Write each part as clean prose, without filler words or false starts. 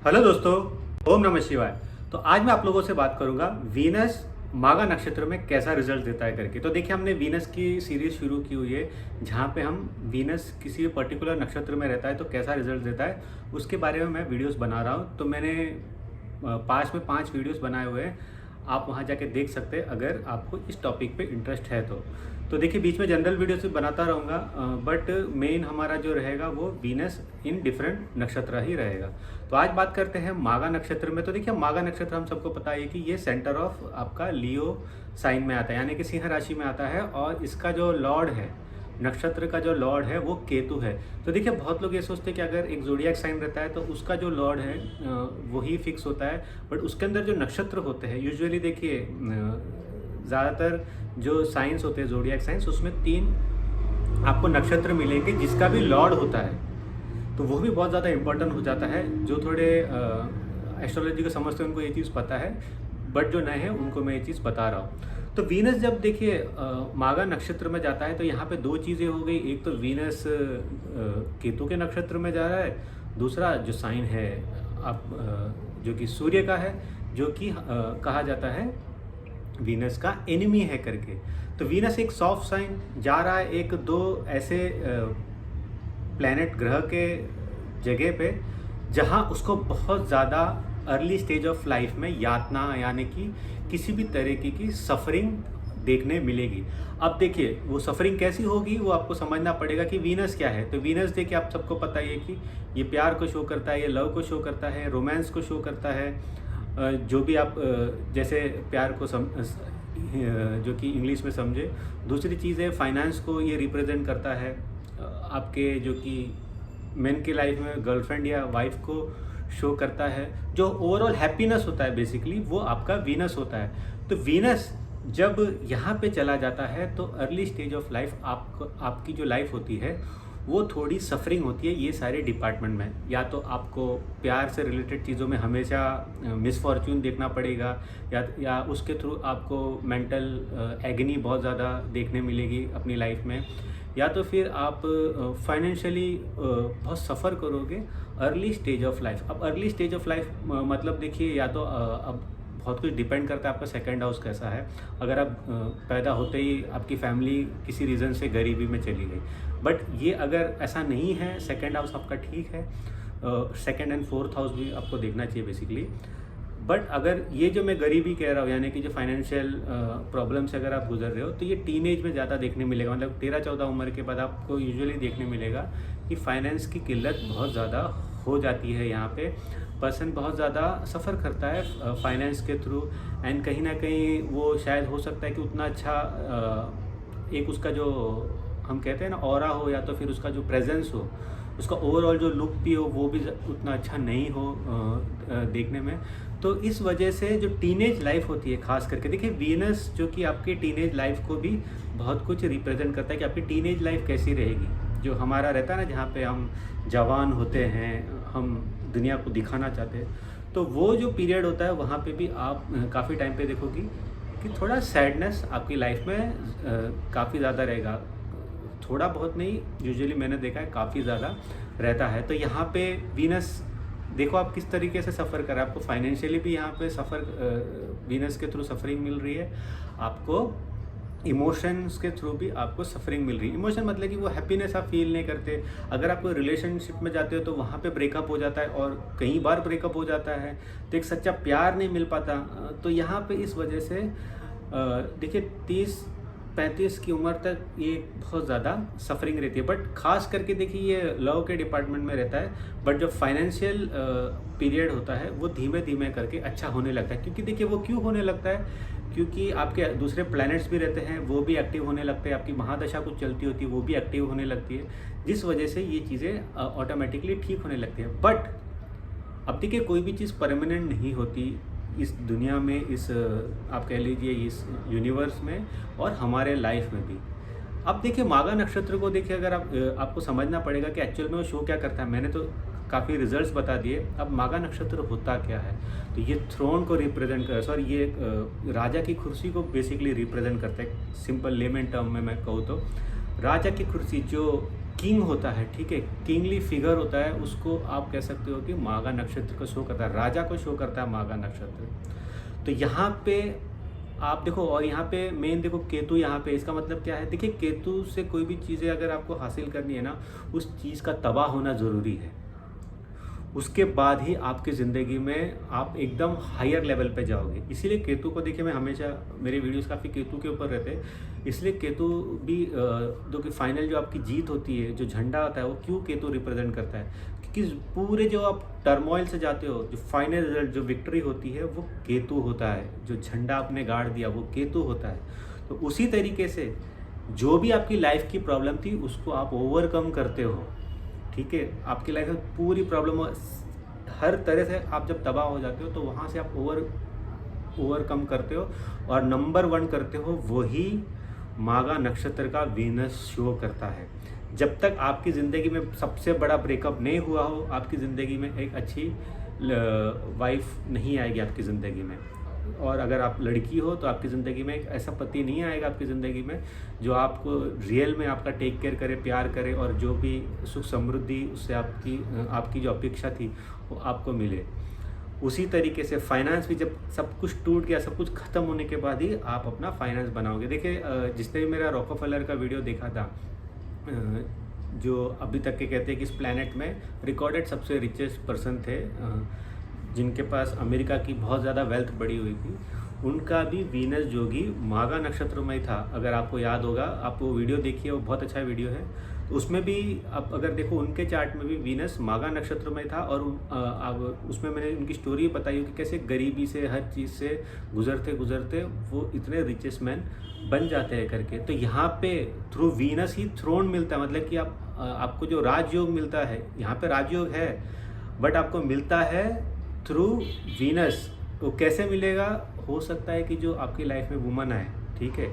Hello दोस्तों, ओम नमः शिवाय। तो आज मैं आप लोगों से बात करूंगा वीनस मागा नक्षत्र में कैसा रिजल्ट देता है करके। तो देखिए, हमने वीनस की सीरीज शुरू की हुई है जहां पे हम वीनस किसी पर्टिकुलर नक्षत्र में रहता है तो कैसा रिजल्ट देता है उसके बारे में मैं वीडियोस बना रहा हूं। तो मैंने पास में 5 वीडियोस बनाए हुए हैं, आप वहां जाके देख सकते हैं अगर आपको इस टॉपिक पे इंटरेस्ट है तो देखिए, बीच में जनरल वीडियोस भी बनाता रहूँगा, बट मेन हमारा जो रहेगा वो वीनस इन डिफरेंट नक्षत्र ही रहेगा। तो आज बात करते हैं मागा नक्षत्र में। तो देखिए, मागा नक्षत्र हम सबको पता है कि ये सेंटर ऑफ आपका लियो साइन में आता है, यानी कि सिंह राशि में आता है, और इसका जो लॉर्ड है, नक्षत्र का जो लॉर्ड है वो केतु है। तो देखिए, बहुत लोग ये सोचते हैं कि अगर एक ज़ोडिएक साइन रहता है तो उसका जो लॉर्ड है वही फिक्स होता है, बट उसके अंदर जो नक्षत्र होते हैं यूजुअली देखिए, ज़्यादातर जो साइंस होते हैं ज़ोडिएक साइंस, उसमें 3 आपको नक्षत्र मिलेंगे जिसका भी लॉर्ड होता है। तो वो भी बहुत ज़्यादा इंपॉर्टेंट हो जाता है। जो थोड़े एस्ट्रोलॉजी को समझते हैं उनको ये चीज़ पता है, बट जो नए हैं उनको मैं ये चीज़ बता रहा हूँ। तो वीनस जब देखिए मागा नक्षत्र में जाता है तो यहाँ पे 2 चीज़ें हो गई। एक तो वीनस केतु के नक्षत्र में जा रहा है, दूसरा जो साइन है आप जो कि सूर्य का है, जो कि कहा जाता है वीनस का एनिमी है करके। तो वीनस एक सॉफ्ट साइन जा रहा है, एक दो ऐसे प्लैनेट ग्रह के जगह पे जहां उसको बहुत ज़्यादा अर्ली स्टेज ऑफ लाइफ में यातना, यानी कि किसी भी तरीके की सफरिंग देखने मिलेगी। अब देखिए, वो सफरिंग कैसी होगी वो आपको समझना पड़ेगा कि वीनस क्या है। तो वीनस देखिए, आप सबको पता ही है कि ये प्यार को शो करता है, ये लव को शो करता है, रोमांस को शो करता है, जो भी आप जैसे प्यार को जो कि इंग्लिश में समझे। दूसरी चीज़ है फाइनेंस को ये रिप्रेजेंट करता है, आपके जो कि मेन की लाइफ में गर्लफ्रेंड या वाइफ को शो करता है। जो ओवरऑल हैप्पीनेस होता है बेसिकली वो आपका वीनस होता है। तो वीनस जब यहाँ पे चला जाता है तो अर्ली स्टेज ऑफ लाइफ आपकी जो लाइफ होती है वो थोड़ी सफरिंग होती है ये सारे डिपार्टमेंट में। या तो आपको प्यार से रिलेटेड चीज़ों में हमेशा मिसफॉर्च्यून देखना पड़ेगा, या उसके थ्रू आपको मेंटल एगनी बहुत ज़्यादा देखने मिलेगी अपनी लाइफ में, या तो फिर आप फाइनेंशियली बहुत सफ़र करोगे अर्ली स्टेज ऑफ लाइफ। अब अर्ली स्टेज ऑफ लाइफ मतलब देखिए, या तो अब बहुत कुछ डिपेंड करता है आपका सेकंड हाउस कैसा है। अगर आप पैदा होते ही आपकी फैमिली किसी रीज़न से गरीबी में चली गई, बट ये अगर ऐसा नहीं है, सेकंड हाउस आपका ठीक है, सेकंड एंड फोर्थ हाउस भी आपको देखना चाहिए बेसिकली। बट अगर ये जो मैं गरीबी कह रहा हूँ, यानी कि जो फाइनेंशियल प्रॉब्लम से अगर आप गुजर रहे हो, तो ये टीनेज में ज़्यादा देखने मिलेगा। मतलब 13-14 उम्र के बाद आपको यूजुअली देखने मिलेगा कि फाइनेंस की किल्लत बहुत ज़्यादा हो जाती है। यहाँ पे पर्सन बहुत ज़्यादा सफ़र करता है फाइनेंस के थ्रू, एंड कहीं ना कहीं वो शायद हो सकता है कि उतना अच्छा एक उसका जो हम कहते हैं ना ऑरा हो, या तो फिर उसका जो प्रेजेंस हो, उसका ओवरऑल जो लुक भी हो वो भी उतना अच्छा नहीं हो देखने में। तो इस वजह से जो टीनेज लाइफ होती है खास करके, देखिए वीनस जो कि आपकी टीनेज लाइफ को भी बहुत कुछ रिप्रेजेंट करता है कि आपकी टीनेज लाइफ कैसी रहेगी। जो हमारा रहता है ना, जहाँ पे हम जवान होते हैं, हम दुनिया को दिखाना चाहते हैं, तो वो जो पीरियड होता है वहाँ पे भी आप काफ़ी टाइम पे देखोगी कि थोड़ा सैडनेस आपकी लाइफ में काफ़ी ज़्यादा रहेगा। थोड़ा बहुत नहीं, यूजुअली मैंने देखा है काफ़ी ज़्यादा रहता है। तो यहाँ पे वीनस देखो आप किस तरीके से सफ़र कर रहा है। आपको फाइनेंशियली भी यहाँ पे वीनस के थ्रू सफरिंग मिल रही है, आपको इमोशंस के थ्रू भी आपको सफरिंग मिल रही है। इमोशन मतलब कि वो हैप्पीनेस आप फील नहीं करते। अगर आप कोई रिलेशनशिप में जाते हो तो वहाँ पे ब्रेकअप हो जाता है, और कई बार ब्रेकअप हो जाता है, तो एक सच्चा प्यार नहीं मिल पाता। तो यहाँ पे इस वजह से देखिए 30-35 की उम्र तक ये बहुत ज़्यादा सफरिंग रहती है। बट खास करके देखिए ये लव के डिपार्टमेंट में रहता है, बट जो फाइनेंशियल पीरियड होता है वो धीमे धीमे करके अच्छा होने लगता है। क्योंकि देखिए वो क्यों होने लगता है, क्योंकि आपके दूसरे प्लैनेट्स भी रहते हैं, वो भी एक्टिव होने लगते हैं, आपकी महादशा कुछ चलती होती है वो भी एक्टिव होने लगती है, जिस वजह से ये चीज़ें ऑटोमेटिकली ठीक होने लगती हैं। बट अब देखिए, कोई भी चीज़ परमानेंट नहीं होती इस दुनिया में, इस आप कह लीजिए इस यूनिवर्स में, और हमारे लाइफ में भी। अब देखिए, मागा नक्षत्र को देखिए, अगर आपको समझना पड़ेगा कि एक्चुअल में वो शो क्या करता है। मैंने तो काफ़ी रिजल्ट्स बता दिए। अब मागा नक्षत्र होता क्या है, तो ये थ्रोन को रिप्रेजेंट कर, सॉरी ये राजा की कुर्सी को बेसिकली रिप्रेजेंट करता है। सिंपल लेमन टर्म में मैं कहूँ तो राजा की कुर्सी जो किंग होता है, ठीक है, किंगली फिगर होता है, उसको आप कह सकते हो कि माघा नक्षत्र को शो करता है, राजा को शो करता है माघा नक्षत्र। तो यहाँ पे आप देखो, और यहाँ पे मेन देखो केतु यहाँ पे, इसका मतलब क्या है, देखिए केतु से कोई भी चीज़ें अगर आपको हासिल करनी है ना, उस चीज़ का तबाह होना ज़रूरी है, उसके बाद ही आपकी ज़िंदगी में आप एकदम हायर लेवल पे जाओगे। इसीलिए केतु को देखिए, मैं हमेशा, मेरे वीडियोस काफ़ी केतु के ऊपर रहते हैं, इसलिए केतु भी जो कि फाइनल जो आपकी जीत होती है, जो झंडा आता है, वो क्यों केतु रिप्रेजेंट करता है, क्योंकि पूरे जो आप टर्मोइल से जाते हो, जो फाइनल रिजल्ट, जो विक्ट्री होती है, वो केतु होता है, जो झंडा आपने गाड़ दिया वो केतु होता है। तो उसी तरीके से जो भी आपकी लाइफ की प्रॉब्लम थी, उसको आप ओवरकम करते हो, ठीक है, आपकी लाइफ में पूरी प्रॉब्लम हर तरह से आप जब तबाह हो जाते हो, तो वहाँ से आप ओवरकम करते हो, और नंबर 1 करते हो, वही माघा नक्षत्र का वीनस शो करता है। जब तक आपकी ज़िंदगी में सबसे बड़ा ब्रेकअप नहीं हुआ हो, आपकी ज़िंदगी में एक अच्छी वाइफ नहीं आएगी आपकी ज़िंदगी में, और अगर आप लड़की हो तो आपकी ज़िंदगी में एक ऐसा पति नहीं आएगा आपकी ज़िंदगी में जो आपको रियल में आपका टेक केयर करे, प्यार करे, और जो भी सुख समृद्धि उससे आपकी जो अपेक्षा थी वो आपको मिले। उसी तरीके से फाइनेंस भी, जब सब कुछ टूट गया, सब कुछ ख़त्म होने के बाद ही आप अपना फाइनेंस बनाओगे। देखिए जिसने भी मेरा रॉकफेलर का वीडियो देखा था, जो अभी तक के कहते हैं कि इस प्लैनेट में रिकॉर्डेड सबसे रिचेस्ट पर्सन थे, जिनके पास अमेरिका की बहुत ज़्यादा वेल्थ बढ़ी हुई थी, उनका भी वीनस जोगी माघा नक्षत्र में ही था। अगर आपको याद होगा, आप वो वीडियो देखिए, वो बहुत अच्छा वीडियो है। तो उसमें भी आप अगर देखो, उनके चार्ट में भी वीनस माघा नक्षत्र में था, और अब उसमें मैंने उनकी स्टोरी बताई कि कैसे गरीबी से, हर चीज़ से गुजरते गुजरते वो इतने रिचेस्ट मैन बन जाते हैं करके। तो यहाँ पे थ्रू वीनस ही थ्रोन मिलता है, मतलब कि आपको जो राजयोग मिलता है, यहाँ पे राजयोग है, बट आपको मिलता है थ्रू वीनस। वो कैसे मिलेगा, हो सकता है कि जो आपकी लाइफ में वुमन आए, ठीक है,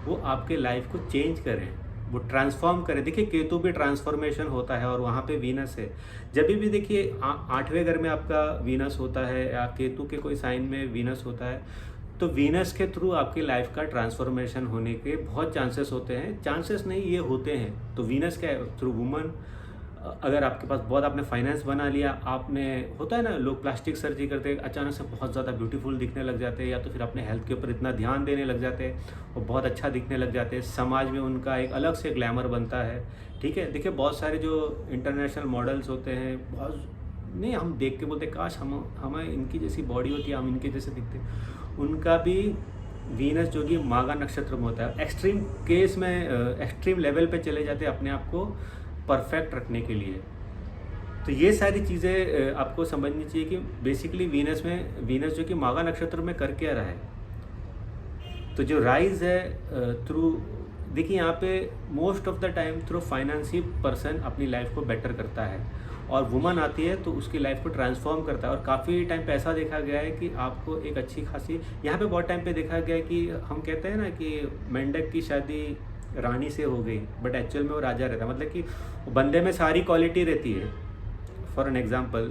वो आपके लाइफ को चेंज करें, वो ट्रांसफॉर्म करें। देखिए केतु भी ट्रांसफॉर्मेशन होता है, और वहाँ पे वीनस है। जब भी देखिए 8वें घर में आपका वीनस होता है, या केतु के कोई साइन में वीनस होता है, तो वीनस के थ्रू आपकी लाइफ का ट्रांसफॉर्मेशन होने के बहुत चांसेस होते हैं। चांसेस नहीं, ये होते हैं। तो वीनस क्या है, थ्रू वुमन। अगर आपके पास बहुत, आपने फाइनेंस बना लिया, आपने, होता है ना, लोग प्लास्टिक सर्जरी करते हैं, अचानक से बहुत ज़्यादा ब्यूटीफुल दिखने लग जाते हैं, या तो फिर अपने हेल्थ के ऊपर इतना ध्यान देने लग जाते हैं, वो बहुत अच्छा दिखने लग जाते हैं, समाज में उनका एक अलग से ग्लैमर बनता है, ठीक है। देखिए बहुत सारे जो इंटरनेशनल मॉडल्स होते हैं, बहुत नहीं, हम देख के बोलते काश हमें इनकी जैसी बॉडी होती है, हम इनके जैसे दिखते, उनका भी वीनस जो कि माघा नक्षत्र में होता है। एक्सट्रीम केस में, एक्सट्रीम लेवल पे चले जाते हैं अपने आप को परफेक्ट रखने के लिए। तो ये सारी चीज़ें आपको समझनी चाहिए कि बेसिकली वीनस जो कि माघा नक्षत्र में कर क्या रहा है। तो जो राइज है थ्रू, देखिए यहाँ पे most of the time through finance he person अपनी लाइफ को बेटर करता है, और वुमन आती है तो उसकी लाइफ को ट्रांसफॉर्म करता है। और काफ़ी टाइम पे ऐसा देखा गया है कि आपको एक अच्छी खासी, यहाँ पे बहुत टाइम पे देखा गया है कि हम कहते हैं ना कि मेंढक की शादी रानी से हो गई, बट एक्चुअल में वो राजा रहता है। मतलब कि बंदे में सारी क्वालिटी रहती है, फॉर एन एग्जांपल,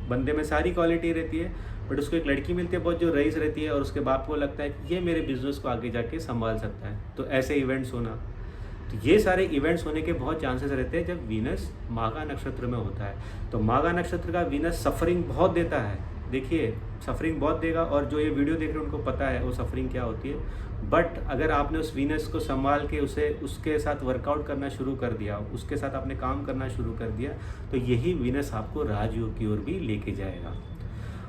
बंदे में सारी क्वालिटी रहती है, बट उसको एक लड़की मिलती है बहुत, जो रईस रहती है, और उसके बाप को लगता है कि ये मेरे बिजनेस को आगे जाके संभाल सकता है। तो ऐसे इवेंट्स होना, तो ये सारे इवेंट्स होने के बहुत चांसेस रहते हैं जब वीनस माघा नक्षत्र में होता है। तो माघा नक्षत्र का वीनस सफरिंग बहुत देता है, देखिए सफरिंग बहुत देगा, और जो ये वीडियो देख रहे हैं उनको पता है वो सफरिंग क्या होती है। बट अगर आपने उस वीनस को संभाल के उसके साथ वर्कआउट करना शुरू कर दिया, उसके साथ आपने काम करना शुरू कर दिया, तो यही वीनस आपको राजयोग की ओर भी लेके जाएगा।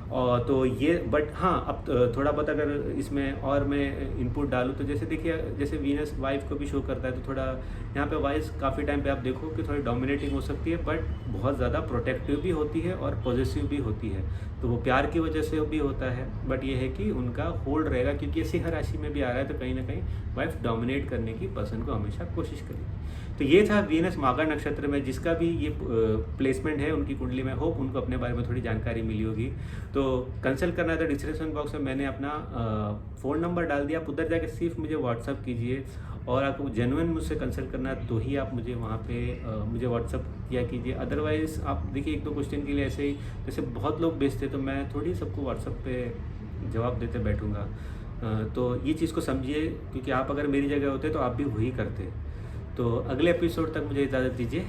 और तो ये, बट हाँ, अब थोड़ा बहुत अगर इसमें और मैं इनपुट डालूँ तो जैसे देखिए, जैसे वीनस वाइफ को भी शो करता है, तो थोड़ा यहाँ पे वाइफ काफ़ी टाइम पे आप देखो कि थोड़ी डोमिनेटिंग हो सकती है, बट बहुत ज़्यादा प्रोटेक्टिव भी होती है और पॉजिटिव भी होती है। तो वो प्यार की वजह से भी होता है, बट ये है कि उनका होल्ड रहेगा, क्योंकि सिंह राशि में भी आ रहा है, तो कहीं ना कहीं वाइफ डोमिनेट करने की पर्सन को हमेशा कोशिश करेगी। तो ये था वीनस माघा नक्षत्र में, जिसका भी ये प्लेसमेंट है उनकी कुंडली में। होप उनको अपने बारे में थोड़ी जानकारी मिली होगी। तो कंसल्ट करना है तो डिस्क्रिप्शन बॉक्स में मैंने अपना फ़ोन नंबर डाल दिया, आप उधर जाके सिर्फ मुझे व्हाट्सअप कीजिए, और आपको जेन्युइन मुझसे कंसल्ट करना है तो ही आप मुझे वहाँ पे मुझे व्हाट्सअप किया कीजिए। अदरवाइज़ आप देखिए, एक दो क्वेश्चन के लिए ऐसे ही, जैसे बहुत लोग भेजते, तो मैं थोड़ी सबको व्हाट्सअप पे जवाब देते बैठूँगा। तो ये चीज़ को समझिए, क्योंकि आप अगर मेरी जगह होते तो आप भी वही करते। तो अगले एपिसोड तक मुझे इजाज़त दीजिए।